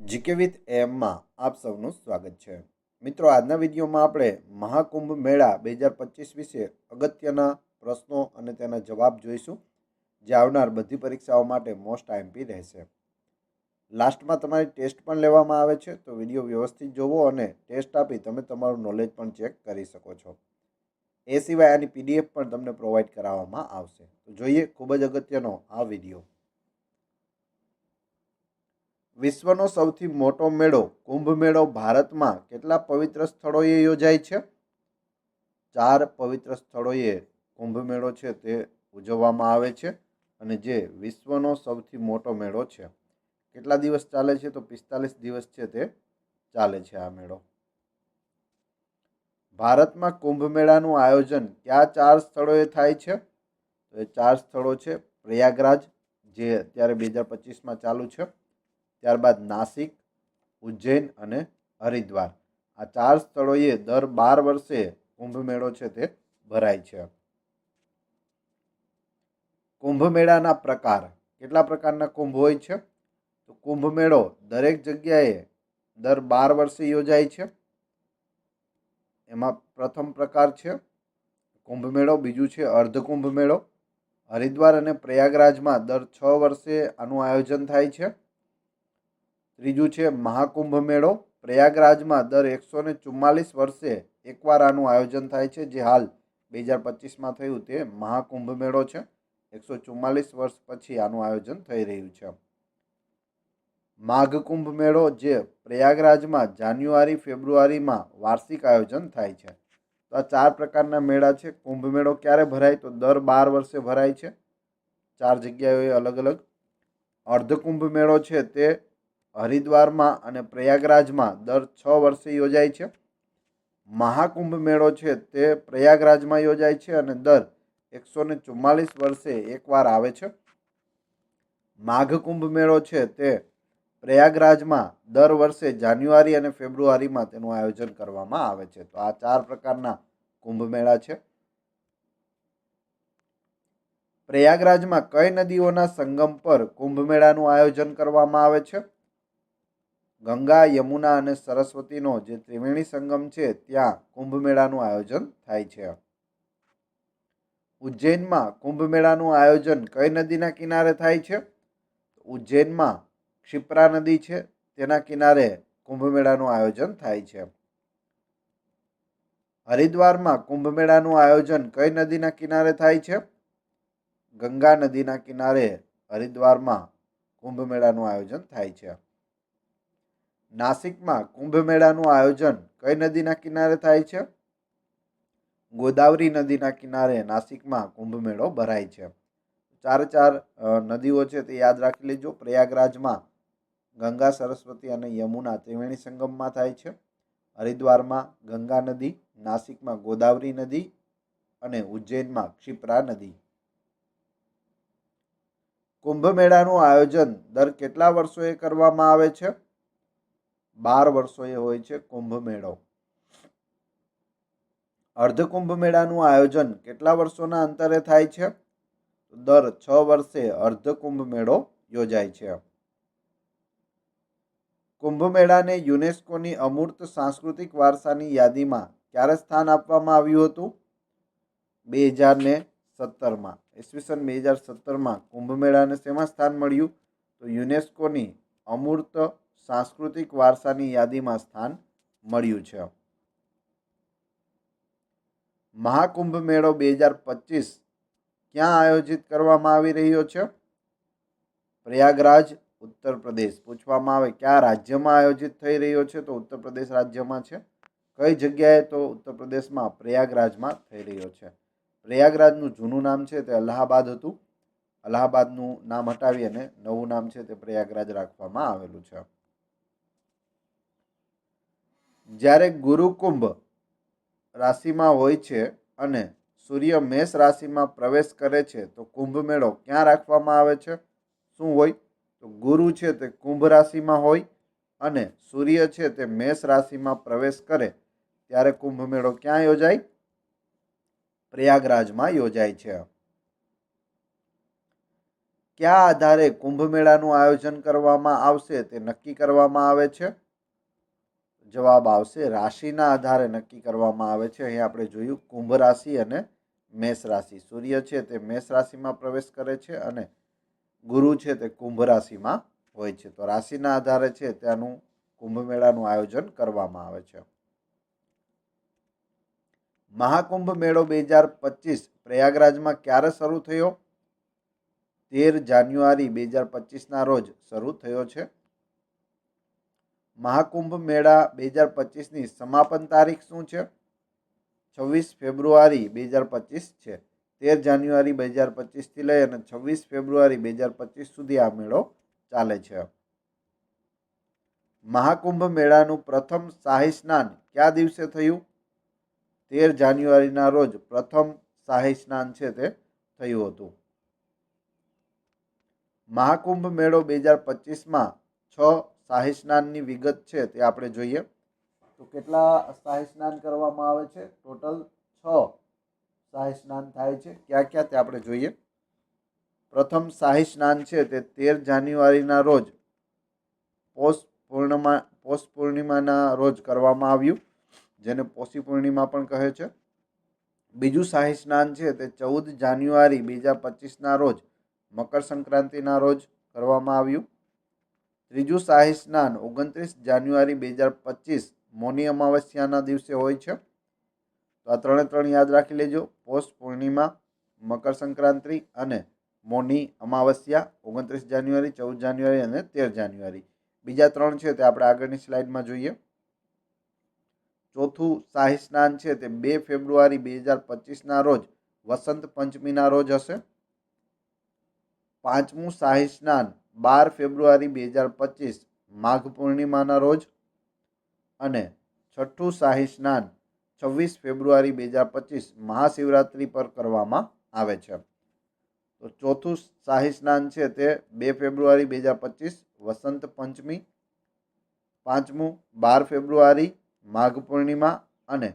GK with એમમાં આપ સૌનું સ્વાગત છે. મિત્રો, આજના વિડીયોમાં આપણે મહાકુંભ મેળા 2025 વિશે અગત્યના પ્રશ્નો અને તેના જવાબ જોઈશું, જે આવનાર બધી પરીક્ષાઓ માટે મોસ્ટ આઈએમપી રહેશે. લાસ્ટમાં તમારી ટેસ્ટ પણ લેવામાં આવે છે, તો વિડીયો વ્યવસ્થિત જોવો અને ટેસ્ટ આપી તમે તમારું નોલેજ પણ ચેક કરી શકો છો. એ સિવાય આની પીડીએફ પણ તમને પ્રોવાઈડ કરાવવામાં આવશે. તો જોઈએ ખૂબ જ અગત્યનો આ વિડીયો. વિશ્વનો સૌથી મોટો મેળો કુંભ મેળો ભારતમાં કેટલા પવિત્ર સ્થળોએ યોજાય છે? 4 પવિત્ર સ્થળોએ કુંભ મેળો છે તે ઉજવવામાં આવે છે, અને જે વિશ્વનો સૌથી મોટો મેળો છે. કેટલા દિવસ ચાલે છે? તો 45 દિવસ છે તે ચાલે છે આ મેળો. ભારતમાં કુંભ મેળાનું આયોજન કયા 4 સ્થળોએ થાય છે? તો એ 4 સ્થળો છે પ્રયાગરાજ, જે અત્યારે 2025માં ચાલુ છે. ત્યારબાદ નાસિક, ઉજ્જૈન અને હરિદ્વાર. આ 4 સ્થળોએ દર 12 વર્ષે કુંભ મેળો છે તે ભરાય છે. કુંભ મેળાના પ્રકાર. કેટલા પ્રકારના કુંભ હોય છે? તો કુંભ મેળો દરેક જગ્યાએ દર 12 વર્ષે યોજાય છે. એમાં પ્રથમ પ્રકાર છે કુંભ મેળો, બીજું છે અર્ધકુંભ મેળો. હરિદ્વાર અને પ્રયાગરાજમાં દર 6 વર્ષે આનું આયોજન થાય છે. ત્રીજું છે મહાકુંભ મેળો. પ્રયાગરાજમાં દર 144 વર્ષે એકવાર આનું આયોજન થાય છે, જે હાલ 2025માં થયું તે મહાકુંભ મેળો છે. 144 વર્ષ પછી આનું આયોજન થઈ રહ્યું છે. માઘ કુંભ મેળો, જે પ્રયાગરાજમાં જાન્યુઆરી ફેબ્રુઆરીમાં વાર્ષિક આયોજન થાય છે. તો આ 4 પ્રકારના મેળા છે. કુંભ મેળો ક્યારે ભરાય? તો દર 12 વર્ષે ભરાય છે, 4 જગ્યાએ અલગ અલગ. અર્ધકુંભ મેળો છે તે હરિદ્વારમાં અને પ્રયાગરાજમાં દર 6 વર્ષે યોજાય છે. મહાકુંભ મેળો છે તે પ્રયાગરાજમાં યોજાય છે અને દર 144 વર્ષે એકવાર આવે છે. માઘ કુંભ મેળો છે તે પ્રયાગરાજમાં દર વર્ષે જાન્યુઆરી અને ફેબ્રુઆરીમાં તેનું આયોજન કરવામાં આવે છે. તો આ 4 પ્રકારના કુંભ મેળા છે. પ્રયાગરાજમાં કઈ નદીઓના સંગમ પર કુંભ મેળાનું આયોજન કરવામાં આવે છે? ગંગા, યમુના અને સરસ્વતીનો જે ત્રિવેણી સંગમ છે ત્યાં કુંભ મેળાનું આયોજન થાય છે. ઉજ્જૈનમાં કુંભ મેળાનું આયોજન કઈ નદીના કિનારે થાય છે? ઉજ્જૈનમાં ક્ષિપ્રા નદી છે તેના કિનારે કુંભ મેળાનું આયોજન થાય છે. હરિદ્વારમાં કુંભ મેળાનું આયોજન કઈ નદીના કિનારે થાય છે? ગંગા નદીના કિનારે હરિદ્વારમાં કુંભ મેળાનું આયોજન થાય છે. નાસિકમાં કુંભ મેળાનું આયોજન કઈ નદીના કિનારે થાય છે? ગોદાવરી નદીના કિનારે નાસિકમાં કુંભ મેળો ભરાય છે. 4 નદીઓ છે તે યાદ રાખી લેજો. પ્રયાગરાજમાં ગંગા, સરસ્વતી અને યમુના ત્રિવેણી સંગમમાં થાય છે. હરિદ્વારમાં ગંગા નદી, નાસિકમાં ગોદાવરી નદી અને ઉજ્જૈનમાં ક્ષિપ્રા નદી. કુંભ મેળાનું આયોજન દર કેટલા વર્ષોએ કરવામાં આવે છે? 12 વર્ષોએ હોય છે કુંભ મેળો. અર્ધકુંભ મેળાનું આયોજન કેટલા વર્ષોના અંતરે થાય છે? દર 6 વર્ષે અર્ધકુંભ મેળો યોજાય છે. કુંભ મેળાને યુનેસ્કોની અમૂર્ત સાંસ્કૃતિક વારસાની યાદીમાં ક્યારે સ્થાન આપવામાં આવ્યું હતું? 2017માં. ઈસવીસન 2017માં કુંભ મેળાને શેમાં સ્થાન મળ્યું? તો યુનેસ્કોની અમૂર્ત સાંસ્કૃતિક વારસાની યાદીમાં સ્થાન મળ્યું છે. મહાકુંભ મેળો 2025 ક્યાં આયોજિત કરવામાં આવી રહ્યો છે? પ્રયાગરાજ, ઉત્તર પ્રદેશ. પૂછવામાં આવે કયા રાજ્યમાં આયોજિત થઈ રહ્યો છે? તો ઉત્તર પ્રદેશ રાજ્યમાં છે. કઈ જગ્યાએ? તો ઉત્તર પ્રદેશમાં પ્રયાગરાજમાં થઈ રહ્યો છે. પ્રયાગરાજનું જૂનું નામ છે તે અલ્હાબાદ હતું. અલ્હાબાદનું નામ હટાવી અને નવું નામ છે તે પ્રયાગરાજ રાખવામાં આવેલું છે. જ્યારે ગુરુ કુંભ રાશિમાં હોય છે અને સૂર્ય મેષ રાશિમાં પ્રવેશ કરે છે, તો કુંભ મેળો ક્યાં રાખવામાં આવે છે? શું હોય? તો ગુરુ છે તે કુંભ રાશિમાં હોય અને સૂર્ય છે તે મેષ રાશિમાં પ્રવેશ કરે ત્યારે કુંભ મેળો ક્યાં યોજાય? પ્રયાગરાજમાં યોજાય છે. કયા આધારે કુંભ મેળાનું આયોજન કરવામાં આવશે તે નક્કી કરવામાં આવે છે? જવાબ આવશે રાશિના આધારે નક્કી કરવામાં આવે છે. અહીં આપણે જોયું કુંભ રાશિ અને મેષ રાશિ. સૂર્ય છે તે મેષ રાશિમાં પ્રવેશ કરે છે અને ગુરુ છે તે કુંભ રાશિમાં હોય છે. તો રાશિના આધારે છે ત્યાંનું કુંભ મેળાનું આયોજન કરવામાં આવે છે. મહાકુંભ મેળો 2025 પ્રયાગરાજમાં ક્યારે શરૂ થયો? 13 જાન્યુઆરી 2025ના રોજ શરૂ થયો છે. મહાકુંભ મેળા 2025ની સમાપન તારીખ શું છે? 26 ફેબ્રુઆરી 2025 છે. 13 જાન્યુઆરી 2025થી લઈ અને 26 ફેબ્રુઆરી 2025 સુધી આ મેળો ચાલે છે. મહાકુંભ મેળાનું પ્રથમ શાહી સ્નાન કયા દિવસે થયું? 13 જાન્યુઆરીના રોજ પ્રથમ શાહી સ્નાન છે તે થયું હતું. મહાકુંભ મેળો 2025માં 6 શાહી સ્નાનની વિગત છે તે આપણે જોઈએ. તો કેટલા શાહી સ્નાન કરવામાં આવે છે? ટોટલ 6 શાહી સ્નાન થાય છે. ક્યાં ક્યાં તે આપણે જોઈએ. પ્રથમ શાહી સ્નાન છે તે 13 જાન્યુઆરીના રોજ પોષ પૂર્ણિમાના રોજ કરવામાં આવ્યું, જેને પોષી પૂર્ણિમા પણ કહે છે. બીજું શાહી સ્નાન છે તે 14 જાન્યુઆરી 2025ના રોજ મકર સંક્રાંતિના રોજ કરવામાં આવ્યું. ત્રીજું શાહી સ્નાન 29 જાન્યુઆરી 2025 મૌની અમાવસ્યાના દિવસે હોય છે. તો આ ત્રણ યાદ રાખી લેજો. પોષ પૂર્ણિમા, મકર સંક્રાંતિ અને મૌની અમાવસ્યા 29 જાન્યુઆરી, 14 જાન્યુઆરી અને 13 જાન્યુઆરી. બીજા 3 છે તે આપણે આગળની સ્લાઇડમાં જોઈએ. ચોથું શાહી સ્નાન છે તે 2 ફેબ્રુઆરી 2025ના રોજ વસંત પંચમીના રોજ હશે. પાંચમું શાહી સ્નાન 12 ફેબ્રુઆરી 2025 માઘ પૂર્ણિમાના રોજ. અને છઠ્ઠું શાહી સ્નાન 26 ફેબ્રુઆરી 2025 મહાશિવરાત્રિ પર કરવામાં આવે છે. તો ચોથું શાહી સ્નાન છે તે 2 ફેબ્રુઆરી 2025 વસંત પંચમી, પાંચમું 12 ફેબ્રુઆરી માઘ પૂર્ણિમા અને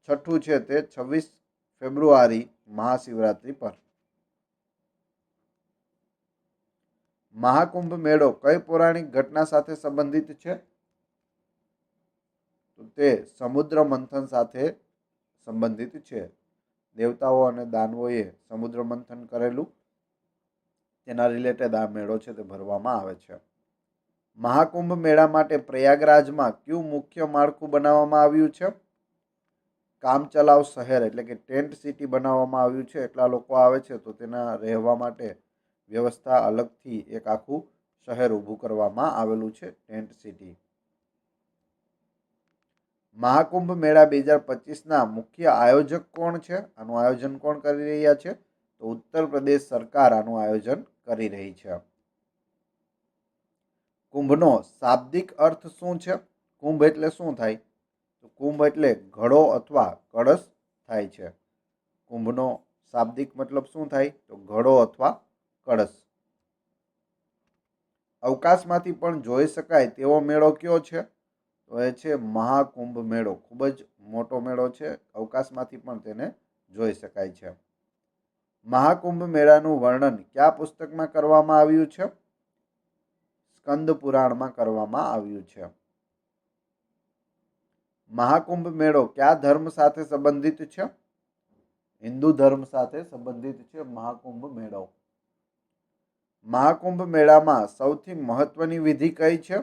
છઠ્ઠું છે તે 26 ફેબ્રુઆરી મહાશિવરાત્રિ પર. મહાકુંભ મેળો કઈ પૌરાણિક ઘટના સાથે સંબંધિત છે? તો તે સમુદ્ર મંથન સાથે સંબંધિત છે. દેવતાઓ અને દાનવોએ સમુદ્ર મંથન કરેલું, તેના રિલેટેડ આ મેળો છે તે ભરવામાં આવે છે. મહાકુંભ મેળા માટે પ્રયાગરાજમાં કયું મુખ્ય માળખું બનાવવામાં આવ્યું છે? કામચલાઉ શહેર એટલે કે ટેન્ટ સિટી બનાવવામાં આવ્યું છે. એટલા લોકો આવે છે તો તેના રહેવા માટે વ્યવસ્થા અલગથી એક આખું શહેર ઊભું કરવામાં આવેલું છે, ટેન્ટ સિટી. મહાકુંભ મેળા 2025ના મુખ્ય આયોજક કોણ છે? આનું આયોજન કોણ કરી રહ્યા છે? તો ઉત્તર પ્રદેશ સરકાર આનું આયોજન કરી રહી છે. કુંભનો શાબ્દિક અર્થ શું છે? કુંભ એટલે શું થાય? તો કુંભ એટલે ઘડો અથવા કળશ થાય છે. કુંભનો શાબ્દિક મતલબ શું થાય? તો ઘડો અથવા કળશ. અવકાશમાંથી પણ જોઈ શકાય તેવો મેળો કયો છે? તો એ છે મહાકુંભ મેળો. ખૂબ જ મોટો મેળો છે. અવકાશમાંથી પણ તેને જોઈ શકાય છે. મહાકુંભ મેળાનું વર્ણન કયા પુસ્તકમાં કરવામાં આવ્યું છે? સ્કંદ પુરાણમાં કરવામાં આવ્યું છે. મહાકુંભ મેળો કયા ધર્મ સાથે સંબંધિત છે? હિન્દુ ધર્મ સાથે સંબંધિત છે મહાકુંભ મેળો. મહાકુંભ મેળામાં સૌથી મહત્વની વિધિ કઈ છે?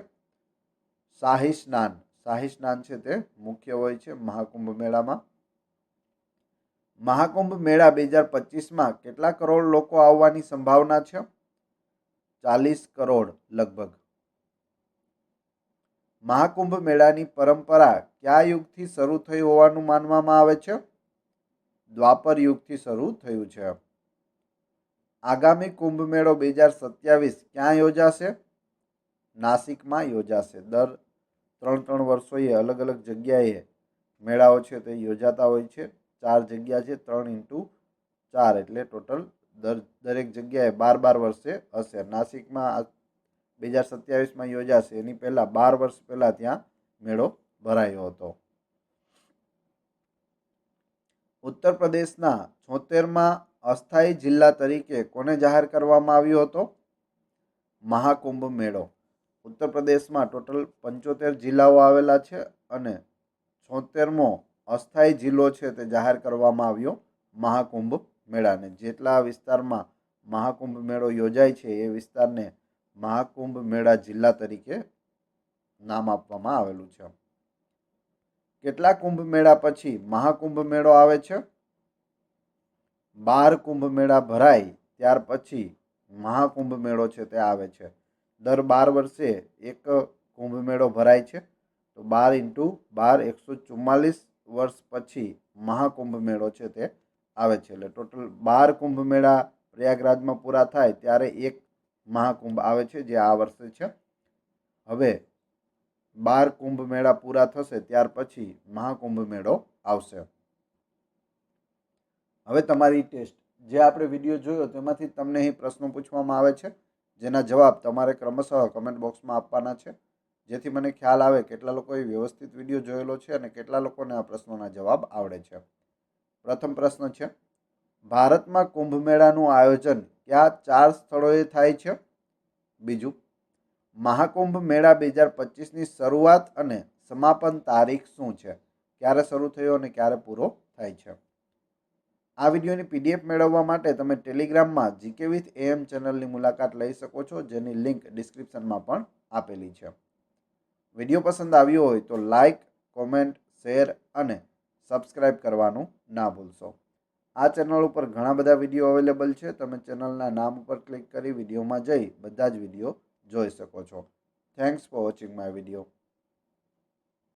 શાહી સ્નાન. શાહી સ્નાન છે તે મુખ્ય હોય છે મહાકુંભ મેળામાં. મહાકુંભ મેળા 2025માં કેટલા કરોડ લોકો આવવાની સંભાવના છે? 40 કરોડ લગભગ. મહાકુંભ મેળાની પરંપરા કયા યુગથી શરૂ થઈ હોવાનું માનવામાં આવે છે? દ્વાપર યુગથી શરૂ થયું છે. આગામી કુંભ મેળો 2027 ક્યાં યોજાશે? નાસિકમાં યોજાશે. દર 3 વર્ષોએ અલગ અલગ જગ્યાએ મેળાઓ છે તે યોજાતા હોય છે. 4 જગ્યા છે, 3x4 એટલે ટોટલ દરેક જગ્યાએ 12 વર્ષે હશે. નાસિકમાં 2027માં યોજાશે. એની પહેલાં 12 વર્ષ પહેલાં ત્યાં મેળો ભરાયો હતો. ઉત્તર પ્રદેશના 76માં અસ્થાયી જિલ્લા તરીકે કોને જાહેર કરવામાં આવ્યો હતો? મહાકુંભ મેળો. ઉત્તર પ્રદેશમાં ટોટલ 75 જિલ્લાઓ આવેલા છે અને 76મો અસ્થાયી જિલ્લો છે તે જાહેર કરવામાં આવ્યો મહાકુંભ મેળાને. જેટલા વિસ્તારમાં મહાકુંભ મેળો યોજાય છે એ વિસ્તારને મહાકુંભ મેળા જિલ્લા તરીકે નામ આપવામાં આવેલું છે. કેટલા કુંભ મેળા પછી મહાકુંભ મેળો આવે છે? 12 કુંભ મેળા ભરાય ત્યાર પછી મહાકુંભ મેળો છે તે આવે છે. દર 12 વર્ષે એક કુંભ મેળો ભરાય છે. તો 12 × 12 144 વર્ષ પછી મહાકુંભ મેળો છે તે આવે છે. એટલે ટોટલ 12 કુંભ મેળા પ્રયાગરાજમાં પૂરા થાય ત્યારે એક મહાકુંભ આવે છે, જે આ વર્ષે છે. હવે 12 કુંભ મેળા પૂરા થશે ત્યાર પછી મહાકુંભ મેળો આવશે. હવે તમારી ટેસ્ટ, જે આપણે વિડીયો જોયો તેમાંથી તમને અહીં પ્રશ્નો પૂછવામાં આવે છે, જેના જવાબ તમારે ક્રમશઃ કમેન્ટ બોક્સમાં આપવાના છે, જેથી મને ખ્યાલ આવે કેટલા લોકોએ વ્યવસ્થિત વિડીયો જોયેલો છે અને કેટલા લોકોને આ પ્રશ્નોના જવાબ આવડે છે. પ્રથમ પ્રશ્ન છે, ભારતમાં કુંભ મેળાનું આયોજન કયા 4 સ્થળોએ થાય છે? બીજું, મહાકુંભ મેળા 2025ની શરૂઆત અને સમાપન તારીખ શું છે? ક્યારે શરૂ થયો અને ક્યારે પૂરો થાય છે? આ વિડીયોની PDF મેળવવા માટે તમે ટેલિગ્રામમાં GK with AM ચેનલની મુલાકાત લઈ શકો છો, જેની લિંક ડિસ્ક્રિપ્શનમાં પણ આપેલી છે. વિડીયો પસંદ આવ્યો હોય તો લાઇક, કોમેન્ટ, શેર અને સબસ્ક્રાઇબ કરવાનું ના ભૂલશો. આ ચેનલ ઉપર ઘણા બધા વિડીયો અવેલેબલ છે. તમે ચેનલના નામ ઉપર ક્લિક કરી વિડીયોમાં જઈ બધા જ વિડીયો જોઈ શકો છો. Thanks for watching my video.